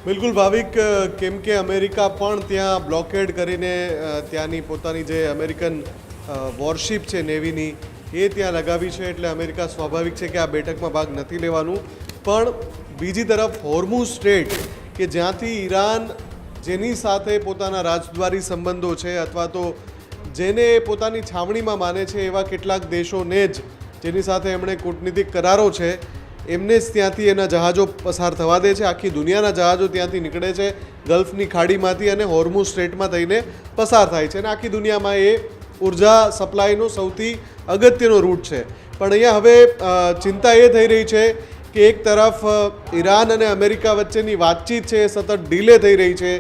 બિલકુલ ભાવિક, કેમ કે અમેરિકા પણ ત્યાં બ્લોકેડ કરીને ત્યાંની પોતાની જે અમેરિકન વોરશિપ છે નેવીની એ ત્યાં લગાવી છે, એટલે અમેરિકા સ્વાભાવિક છે કે આ બેઠકમાં ભાગ નથી લેવાનું. પણ બીજી તરફ હોર્મુઝ સ્ટ્રેટ કે જ્યાંથી ઈરાન જેની સાથે પોતાના રાજદ્વારી સંબંધો છે અથવા તો જેને પોતાની છાવણીમાં માને છે એવા કેટલાક દેશોને જ જેની સાથે એમણે કૂટનીતિક કરારો છે એમને જ ત્યાંથી એના જહાજો પસાર થવા દે છે. આખી દુનિયાના જહાજો ત્યાંથી નીકળે છે ગલ્ફની ખાડીમાંથી અને હોર્મુઝ સ્ટ્રેટમાં થઈને પસાર થાય છે અને આખી દુનિયામાં એ ઉર્જા સપ્લાયનો સૌથી અગત્યનો રૂટ છે. પણ અહીંયા હવે ચિંતા એ થઈ રહી છે કે એક તરફ ઈરાન અને અમેરિકા વચ્ચેની વાતચીત છે એ સતત ડીલે થઈ રહી છે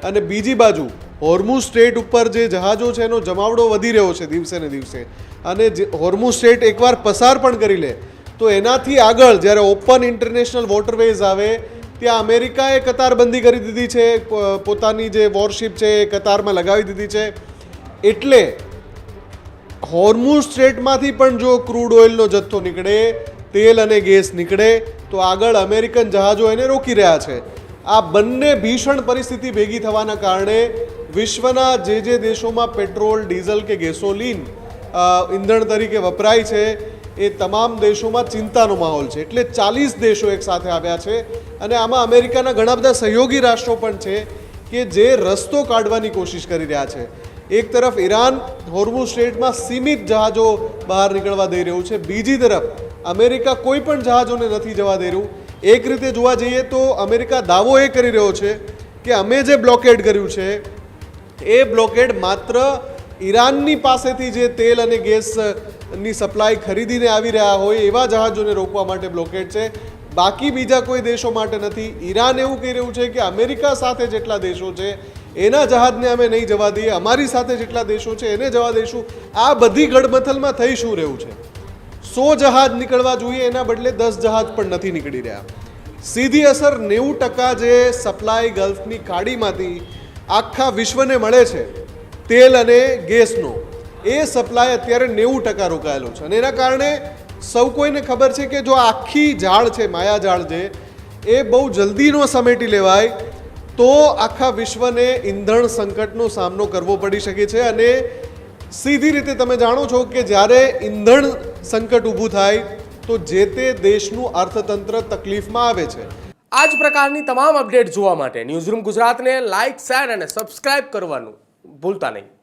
અને બીજી બાજુ હોર્મુઝ સ્ટ્રેટ ઉપર જે જહાજો છે એનો જમાવડો વધી રહ્યો છે દિવસે ને દિવસે, અને હોર્મુઝ સ્ટ્રેટ એકવાર પસાર પણ કરી લે તો એનાથી આગળ જ્યારે ઓપન ઇન્ટરનેશનલ વોટરવેઝ આવે ત્યાં અમેરિકાએ કતારબંધી કરી દીધી છે, પોતાની જે વોરશિપ છે એ કતારમાં લગાવી દીધી છે. એટલે હોર્મુઝ સ્ટ્રેટમાંથી પણ જો ક્રૂડ ઓઇલનો જથ્થો નીકળે, તેલ અને ગેસ નીકળે તો આગળ અમેરિકન જહાજો એને રોકી રહ્યા છે. આ બંને ભીષણ પરિસ્થિતિ ભેગી થવાના કારણે વિશ્વના જે દેશોમાં પેટ્રોલ, ડીઝલ કે ગેસોલિન ઈંધણ તરીકે વપરાય છે એ તમામ દેશોમાં ચિંતાનો માહોલ છે. એટલે 40 દેશો એક સાથે આવ્યા છે અને આમાં અમેરિકાના ઘણા બધા સહયોગી રાષ્ટ્રો પણ છે કે જે રસ્તો કાઢવાની કોશિશ કરી રહ્યા છે. એક તરફ ઈરાન હોર્મુઝ સ્ટ્રેટમાં સીમિત જહાજો બહાર નીકળવા દઈ રહ્યું છે, બીજી તરફ અમેરિકા કોઈ પણ જહાજોને નથી જવા દઈ રહ્યું. એક રીતે જોવા જઈએ તો અમેરિકા દાવો એ કરી રહ્યો છે કે અમે જે બ્લોકેડ કર્યું છે એ બ્લોકેડ માત્ર ઈરાનની પાસેથી જે તેલ અને ગેસની સપ્લાય ખરીદીને આવી રહ્યા હોય એવા જહાજોને રોકવા માટે બ્લોકેડ છે, બાકી બીજા કોઈ દેશો માટે નથી. ઈરાન એવું કહી રહ્યું છે કે અમેરિકા સાથે જેટલા દેશો છે એના જહાજને અમે નહીં જવા દઈએ, અમારી સાથે જેટલા દેશો છે એને જવા દઈશું. આ બધી ગડમથલમાં થઈ શું રહ્યું છે? 100 જહાજ નીકળવા જોઈએ એના બદલે 10 જહાજ પણ નથી નીકળી રહ્યા. સીધી અસર 90% જે સપ્લાય ગલ્ફની ખાડીમાંથી આખા વિશ્વને મળે છે તેલ અને ગેસનો, એ સપ્લાય અત્યારે 90% રોકાયેલો છે અને એના કારણે સૌ કોઈને ખબર છે કે જો આખી ઝાડ છે, માયાજાળ છે, એ બહુ જલ્દી ન સમેટી લેવાય તો આખા વિશ્વને ઈંધણ સંકટનો સામનો કરવો પડી શકે છે. અને સીધી રીતે તમે જાણો છો કે જ્યારે ઈંધણ સંકટ ઊભું થાય તો જે તે દેશનું અર્થતંત્ર તકલીફમાં આવે છે. આ જ પ્રકારની તમામ અપડેટ જોવા માટે ન્યૂઝરૂમ ગુજરાતને લાઇક, શેર અને સબસ્ક્રાઇબ કરવાનું ભૂલતા નહીં.